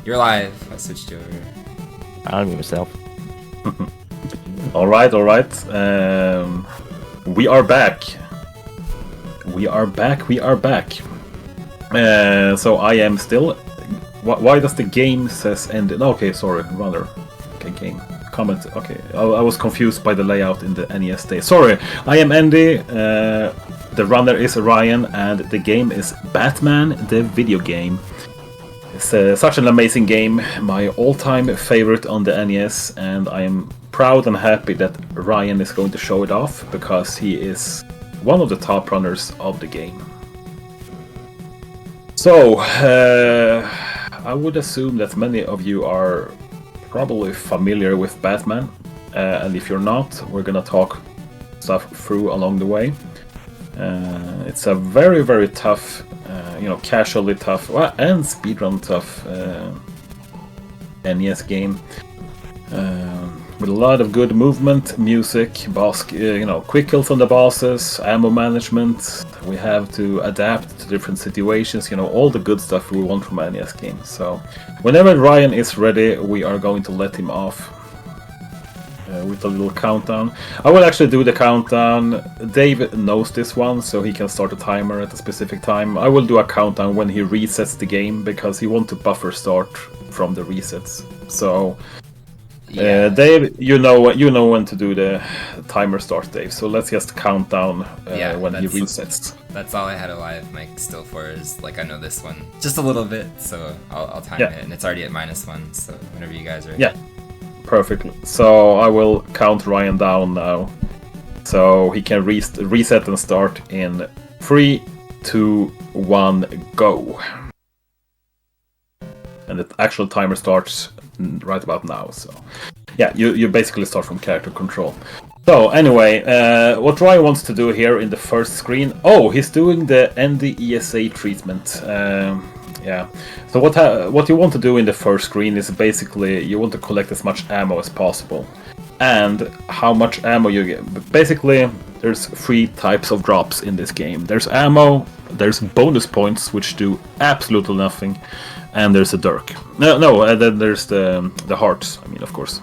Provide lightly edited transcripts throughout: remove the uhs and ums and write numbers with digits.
You're live. I switched you over. I'll mute myself. All right. We are back. We are back. So I am still. Why does the game says ended? Okay, sorry, runner. Okay, game comment. Okay, I was confused by the layout in the NESDay. Sorry, I am Andy. The runner is RiYAN, and the game is Batman, the video game. It's such an amazing game, my all-time favorite on the NES, and I am proud and happy that RiYAN is going to show it off, because he is one of the top runners of the game. So, I would assume that many of you are probably familiar with Batman, and if you're not, we're gonna talk stuff through along the way. It's a very, very tough, casually tough, and speedrun tough NES game. With a lot of good movement, music, quick kills on the bosses, ammo management. We have to adapt to different situations, all the good stuff we want from NES games. So, whenever RiYAN is ready, we are going to let him off. With a little countdown. I will actually do the countdown. Dave knows this one, so he can start a timer at a specific time. I will do a countdown when he resets the game, because he wants to buffer start from the resets. So, Dave, you know when to do the timer start, Dave. So let's just count down when he resets. That's all I had a live mic still for, is I know this one just a little bit, so I'll time it, and it's already at -1. So whenever you guys are ready. Yeah. Perfectly. So I will count RiYAN down now, so he can reset and start in 3, 2, 1, go. And the actual timer starts right about now. So yeah, you basically start from character control. So anyway, what RiYAN wants to do here in the first screen. Oh, he's doing the NDESA treatment. Yeah. So what you want to do in the first screen is basically you want to collect as much ammo as possible, and how much ammo you get. Basically, there's 3 types of drops in this game. There's ammo, there's bonus points which do absolutely nothing, and there's a dirk. And then there's the hearts. I mean, of course.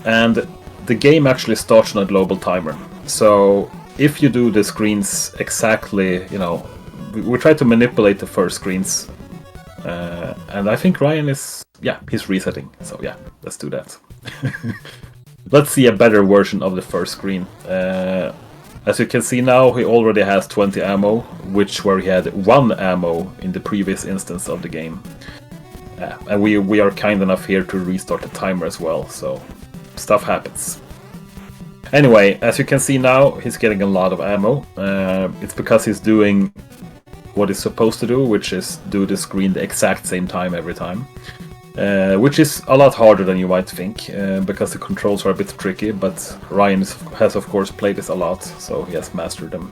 And the game actually starts on a global timer. So if you do the screens exactly, we try to manipulate the first screens, and I think RiYAN he's resetting. So yeah, let's do that. Let's see a better version of the first screen. As you can see now, he already has 20 ammo, where he had 1 ammo in the previous instance of the game. And we are kind enough here to restart the timer as well, so stuff happens. Anyway, as you can see now, he's getting a lot of ammo. It's because he's doing what he's supposed to do, which is do the screen the exact same time every time. Which is a lot harder than you might think, because the controls are a bit tricky, but RiYAN has of course played this a lot, so he has mastered them.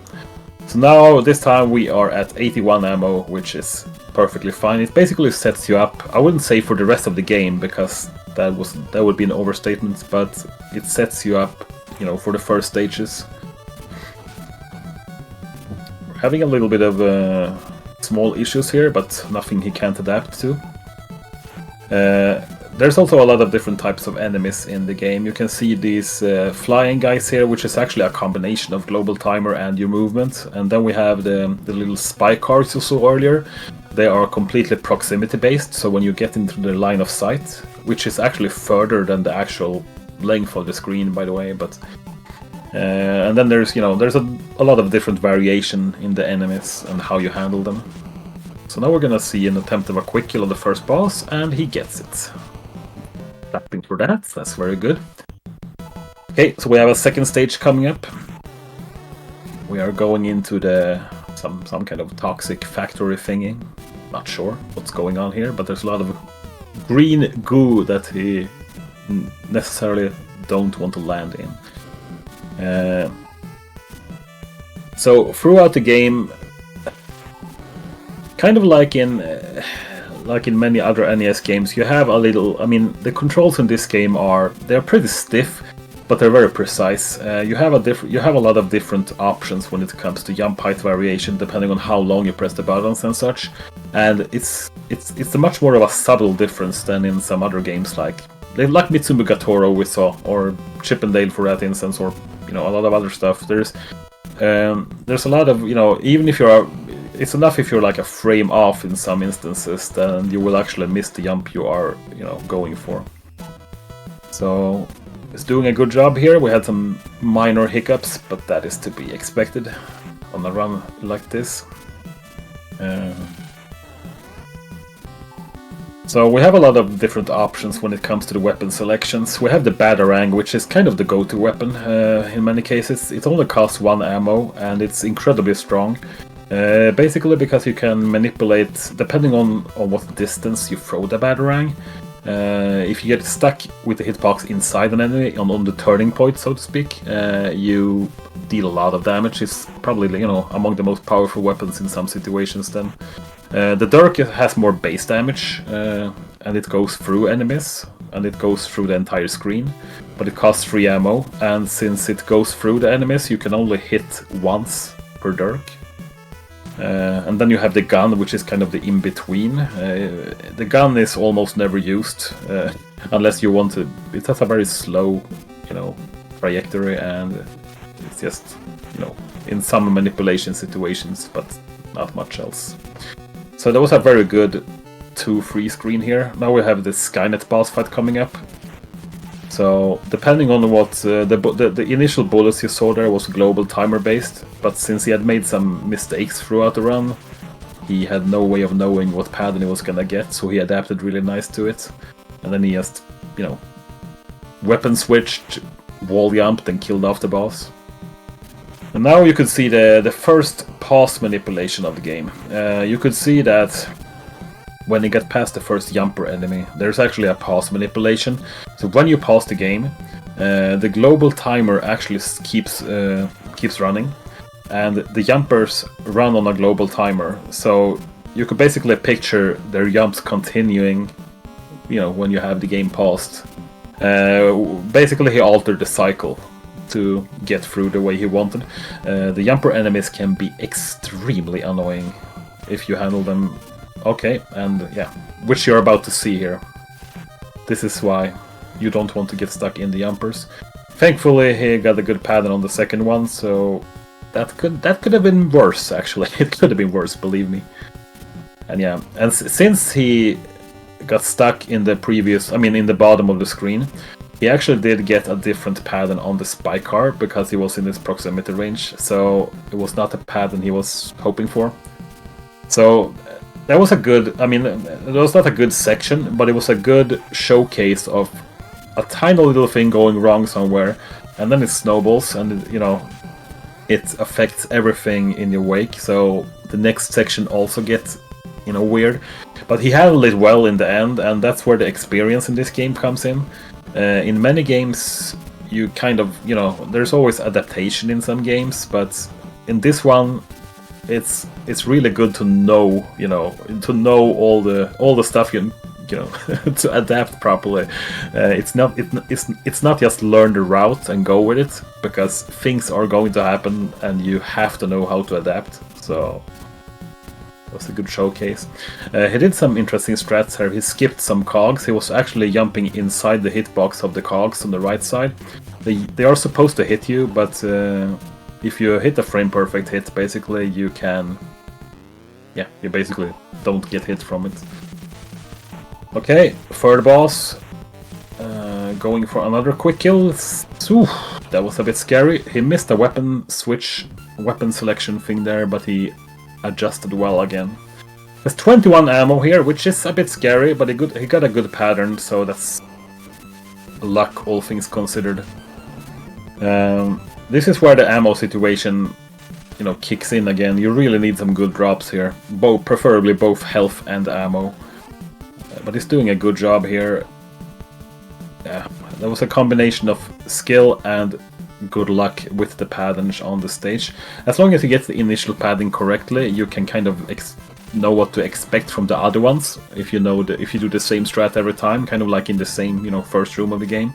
So now, this time we are at 81 ammo, which is perfectly fine. It basically sets you up, I wouldn't say for the rest of the game, because that would be an overstatement, but it sets you up, for the first stages. Having a little bit of small issues here, but nothing he can't adapt to. There's also a lot of different types of enemies in the game. You can see these flying guys here, which is actually a combination of global timer and your movement. And then we have the little spy cars you saw earlier. They are completely proximity based, so when you get into the line of sight, which is actually further than the actual length of the screen, by the way, but and then there's a lot of different variation in the enemies and how you handle them. So now we're gonna see an attempt of a quick kill on the first boss, and he gets it. Clapping for that, that's very good. Okay, so we have a second stage coming up. We are going into some kind of toxic factory thingy. Not sure what's going on here, but there's a lot of green goo that he necessarily don't want to land in. So throughout the game, kind of like in many other NES games, you have a little. I mean, the controls in this game they're pretty stiff, but they're very precise. You have a lot of different options when it comes to jump height variation, depending on how long you press the buttons and such. and it's a much more of a subtle difference than in some other games like Mitsumi Gatoro we saw, or Chip and Dale for that instance, or a lot of other stuff. There's a lot of even if it's enough if you're like a frame off in some instances, then you will actually miss the jump you are going for. So it's doing a good job here. We had some minor hiccups, but that is to be expected on a run like this. So we have a lot of different options when it comes to the weapon selections. We have the Batarang, which is kind of the go-to weapon in many cases. It only costs 1 ammo and it's incredibly strong. Basically because you can manipulate, depending on what distance you throw the Batarang. If you get stuck with the hitbox inside an enemy, on the turning point, so to speak, you deal a lot of damage. It's probably among the most powerful weapons in some situations then. The Dirk has more base damage, and it goes through enemies, and it goes through the entire screen, but it costs 3 ammo, and since it goes through the enemies, you can only hit once per Dirk. And then you have the gun, which is kind of the in-between. The gun is almost never used, unless you want to. It has a very slow, trajectory, and it's just, in some manipulation situations, but not much else. So that was a very good 2-3 screen here. Now we have the Skynet boss fight coming up. So depending on what the initial bullets you saw there was global timer based, but since he had made some mistakes throughout the run, he had no way of knowing what pattern he was gonna get, so he adapted really nice to it. And then he just, weapon switched, wall jumped, and killed off the boss. And now you could see the first pause manipulation of the game. You could see that when you get past the first jumper enemy, there's actually a pause manipulation. So when you pause the game, the global timer actually keeps running, and the jumpers run on a global timer. So you could basically picture their jumps continuing, when you have the game paused. Basically, he altered the cycle to get through the way he wanted. The jumper enemies can be extremely annoying if you handle them okay, and yeah, which you're about to see here. This is why you don't want to get stuck in the jumpers. Thankfully, he got a good pattern on the second one, so that could have been worse, actually. It could have been worse, believe me. And yeah, and since he got stuck in the previous, in the bottom of the screen, he actually did get a different pattern on the spy car because he was in his proximity range, so it was not a pattern he was hoping for. So that was a good, it was not a good section, but it was a good showcase of a tiny little thing going wrong somewhere, and then it snowballs, and it affects everything in your wake, so the next section also gets, weird. But he handled it well in the end, and that's where the experience in this game comes in. In many games, you kind of, there's always adaptation in some games, but in this one, it's really good to know, to know all the stuff to adapt properly. It's not just learn the route and go with it, because things are going to happen and you have to know how to adapt. So it was a good showcase. He did some interesting strats here. He skipped some cogs. He was actually jumping inside the hitbox of the cogs on the right side. They are supposed to hit you, but if you hit a frame perfect hit, basically you basically don't get hit from it. Okay, third boss, going for another quick kill. Ooh, that was a bit scary. He missed a weapon selection thing there, but he adjusted well again. There's 21 ammo here, which is a bit scary, but he got a good pattern, so that's luck, all things considered. This is where the ammo situation, kicks in again. You really need some good drops here, preferably both health and ammo. But he's doing a good job here. Yeah, there was a combination of skill and good luck with the patterns on the stage. As long as you get the initial pattern correctly, you can kind of know what to expect from the other ones. If you do the same strat every time, kind of like in the same first room of the game.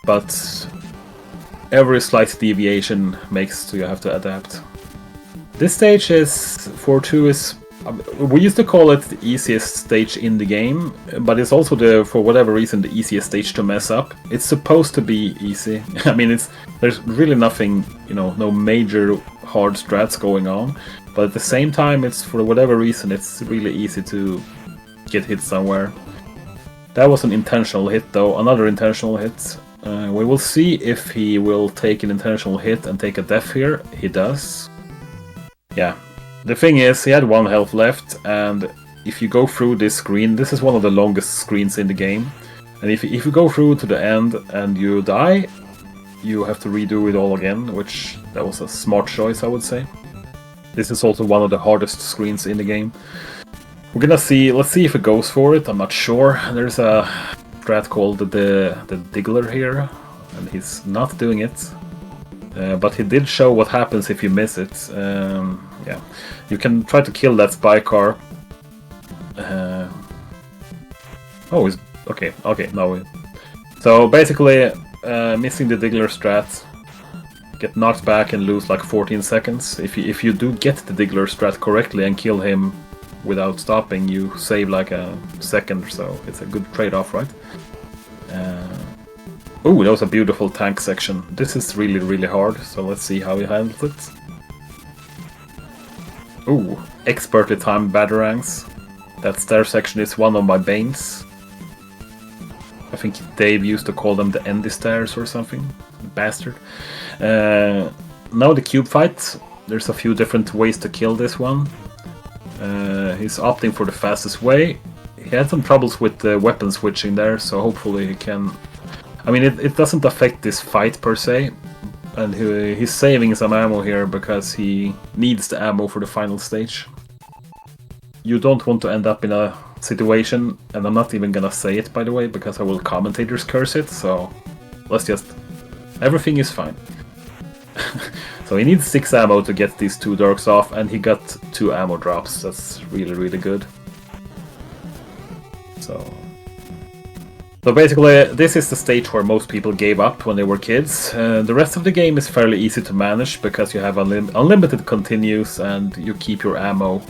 But every slight deviation makes so you have to adapt. This stage is 4-2 is We used to call it the easiest stage in the game, but it's also for whatever reason, the easiest stage to mess up. It's supposed to be easy. I mean, there's really nothing, no major hard strats going on, but at the same time, it's for whatever reason, it's really easy to get hit somewhere. That was an intentional hit, though. Another intentional hit. We will see if he will take an intentional hit and take a death here. He does. Yeah. The thing is, he had 1 health left, and if you go through this screen, this is one of the longest screens in the game. And if you go through to the end and you die, you have to redo it all again, which that was a smart choice, I would say. This is also one of the hardest screens in the game. We're gonna see, let's see if it goes for it, I'm not sure. There's a strat called the Diggler here, and he's not doing it. But he did show what happens if you miss it. Yeah, you can try to kill that spy car. Oh, he's okay. Now so basically, missing the Diggler strat, get knocked back and lose like 14 seconds. If you do get the Diggler strat correctly and kill him without stopping, you save like a second or so. It's a good trade-off, right? Oh, that was a beautiful tank section. This is really, really hard, so let's see how he handles it. Ooh, expertly timed batarangs. That stair section is one of my banes. I think Dave used to call them the Endy stairs or something. Bastard. Now the cube fight. There's a few different ways to kill this one. He's opting for the fastest way. He had some troubles with the weapon switching there, so hopefully he can... I mean, it doesn't affect this fight per se, and he's saving some ammo here because he needs the ammo for the final stage. You don't want to end up in a situation, and I'm not even gonna say it, by the way, because I will commentators curse it, so let's just... Everything is fine. So he needs 6 ammo to get these 2 dorks off, and he got 2 ammo drops. That's really, really good. So basically, this is the stage where most people gave up when they were kids. The rest of the game is fairly easy to manage because you have unlimited continues and you keep your ammo,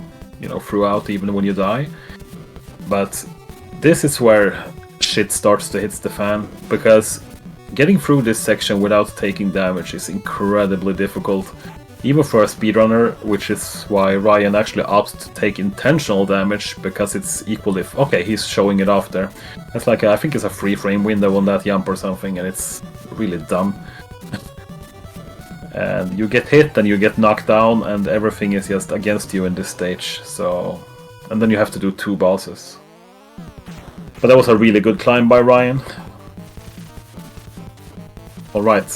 throughout even when you die. But this is where shit starts to hit the fan, because getting through this section without taking damage is incredibly difficult. Even for a speedrunner, which is why RiYAN actually opts to take intentional damage, because it's equally... Okay, he's showing it off there. That's like, I think it's a free frame window on that jump or something, and it's really dumb. And you get hit and you get knocked down, and everything is just against you in this stage, so... And then you have to do 2 bosses. But that was a really good climb by RiYAN. Alright.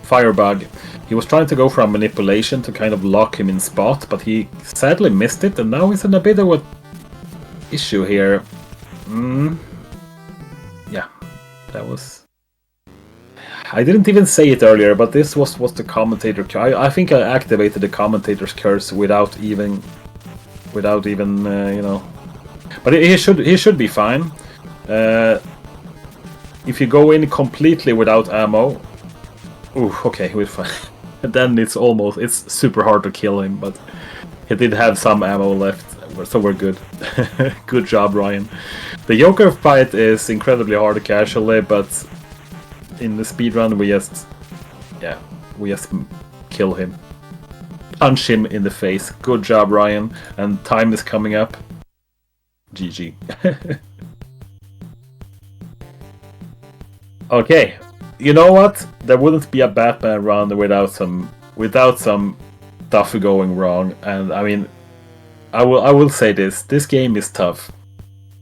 Firebug. He was trying to go for a manipulation to kind of lock him in spot, but he sadly missed it, and now he's in a bit of an issue here. Yeah, that was... I didn't even say it earlier, but this was the commentator... I think I activated the commentator's curse without even But he should be fine. If you go in completely without ammo... Ooh, okay, we're fine. Then it's super hard to kill him, but he did have some ammo left, so we're good. Good job, RiYAN. The Joker fight is incredibly hard casually, but in the speedrun we just kill him. Punch him in the face. Good job, RiYAN. And time is coming up. GG. Okay. You know what? There wouldn't be a Batman run without some stuff going wrong. And I mean, I will say this: this game is tough,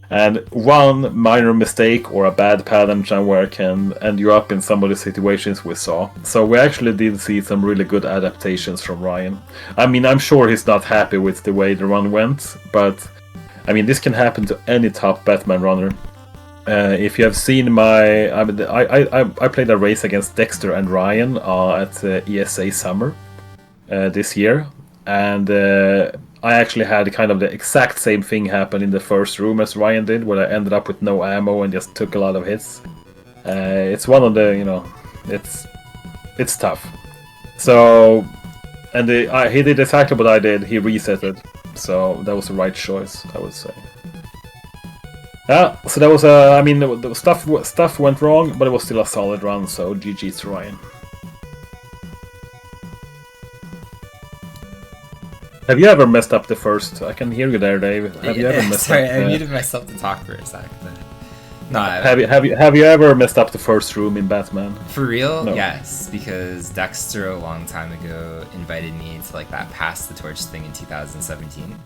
and one minor mistake or a bad pattern somewhere can end you up in some of the situations we saw. So we actually did see some really good adaptations from RiYAN. I mean, I'm sure he's not happy with the way the run went, but I mean, this can happen to any top Batman runner. If you have seen I played a race against Dexter and RiYAN at ESA Summer this year, and I actually had kind of the exact same thing happen in the first room as RiYAN did, where I ended up with no ammo and just took a lot of hits. It's one of the, it's tough. So, and he did exactly what I did. He reset it. So that was the right choice, I would say. Yeah, so that was I mean, the stuff went wrong, but it was still a solid run. So GG's to RiYAN. Have you ever messed up the first? I can hear you there, Dave. Have you ever messed sorry, up? I muted myself to talk for a sec. But... No, have you ever messed up the first room in Batman? For real? No. Yes, because Dexter a long time ago invited me to like that pass the torch thing in 2017.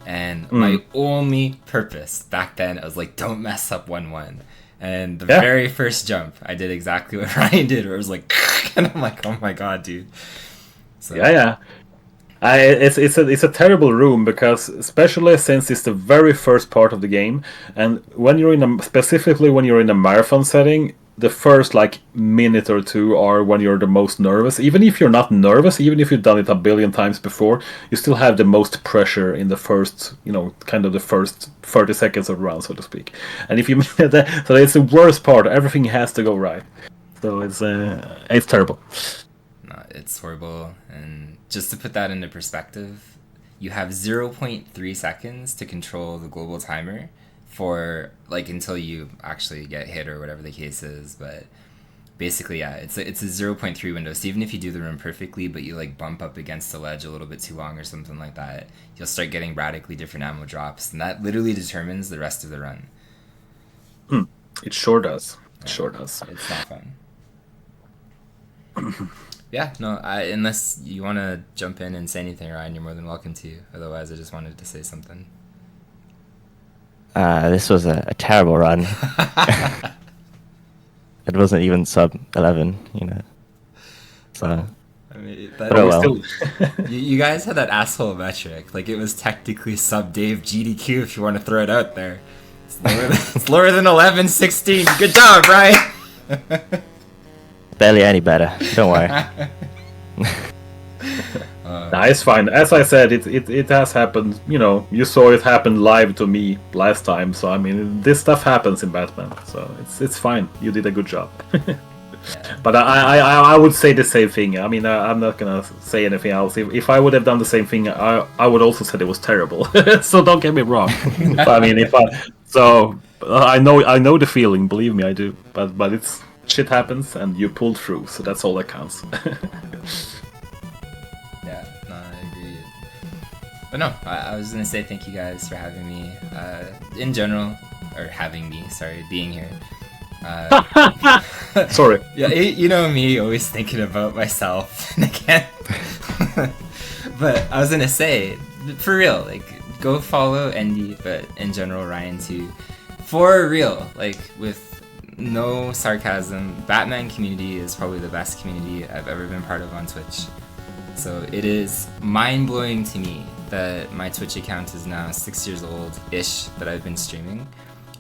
And my only purpose back then, I was like, don't mess up 1-1. And the very first jump, I did exactly what RiYAN did, where it was like, and I'm like, oh my god, dude. So, yeah. It's a terrible room, because especially since it's the very first part of the game, and when you're specifically when you're in a marathon setting, the first like minute or two are when you're the most nervous. Even if you're not nervous, even if you've done it a billion times before, you still have the most pressure in the first, kind of the first 30 seconds of the round, so to speak. And if you so it's the worst part. Everything has to go right. So it's terrible. No, it's horrible. And just to put that into perspective, you have 0.3 seconds to control the global timer for like until you actually get hit or whatever the case is. But basically, yeah, it's a 0.3 window. So even if you do the room perfectly, but you like bump up against the ledge a little bit too long or something like that, you'll start getting radically different ammo drops, and that literally determines the rest of the run. It sure does. It sure does. It's not fun. Yeah, no, unless you want to jump in and say anything, RiYAN, you're more than welcome to. Otherwise, I just wanted to say something. This was a terrible run. It wasn't even sub 11, So. I mean, you guys had that asshole metric. Like, it was technically sub Dave GDQ if you want to throw it out there. It's lower than 11, 16. Good job, RiYAN. Barely any better. Don't worry. Nah, it's fine. As I said, it has happened. You saw it happen live to me last time. So I mean, this stuff happens in Batman. So it's fine. You did a good job. But I would say the same thing. I mean, I'm not gonna say anything else. If I would have done the same thing, I would also say it was terrible. So don't get me wrong. I mean, I know the feeling. Believe me, I do. But it's. Shit happens, and you pulled through, so that's all that counts. Yeah, no, I agree. But no, I was gonna say thank you guys for having me. In general, or being here. Sorry. Yeah, you know me, always thinking about myself and again. But I was gonna say, for real, like, go follow NESDay, but in general, RiYAN too. For real, like, with no sarcasm, Batman community is probably the best community I've ever been part of on Twitch. So it is mind-blowing to me that my Twitch account is now 6 years old-ish that I've been streaming,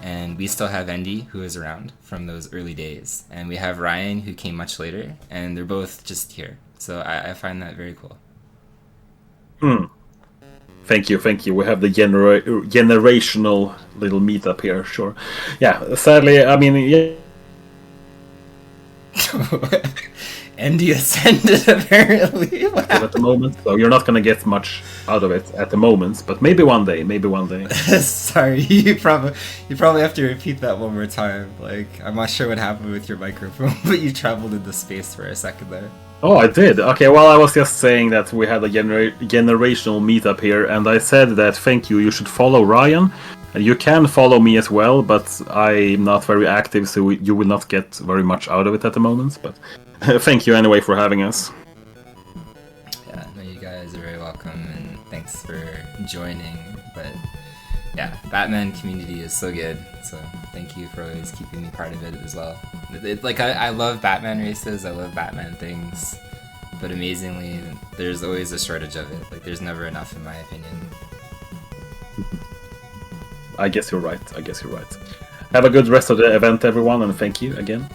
and we still have NESDay, who is around from those early days, and we have RiYAN, who came much later, and they're both just here. So I find that very cool. Thank you. We have the generational little meetup here, sure. Yeah, sadly, I mean, yeah. NESDay ascended, apparently. At the moment, so you're not gonna get much out of it at the moment, but maybe one day. Sorry, you probably have to repeat that one more time. Like, I'm not sure what happened with your microphone, but you traveled into space for a second there. Oh, I did. Okay, well, I was just saying that we had a generational meetup here, and I said that thank you. You should follow RiYAN, and you can follow me as well. But I'm not very active, so you will not get very much out of it at the moment. But thank you anyway for having us. Yeah, no, you guys are very welcome, and thanks for joining. But yeah, Batman community is so good. So thank you for always keeping me part of it as well. I love Batman races, I love Batman things, but amazingly, there's always a shortage of it. Like, there's never enough, in my opinion. I guess you're right. Have a good rest of the event, everyone, and thank you again.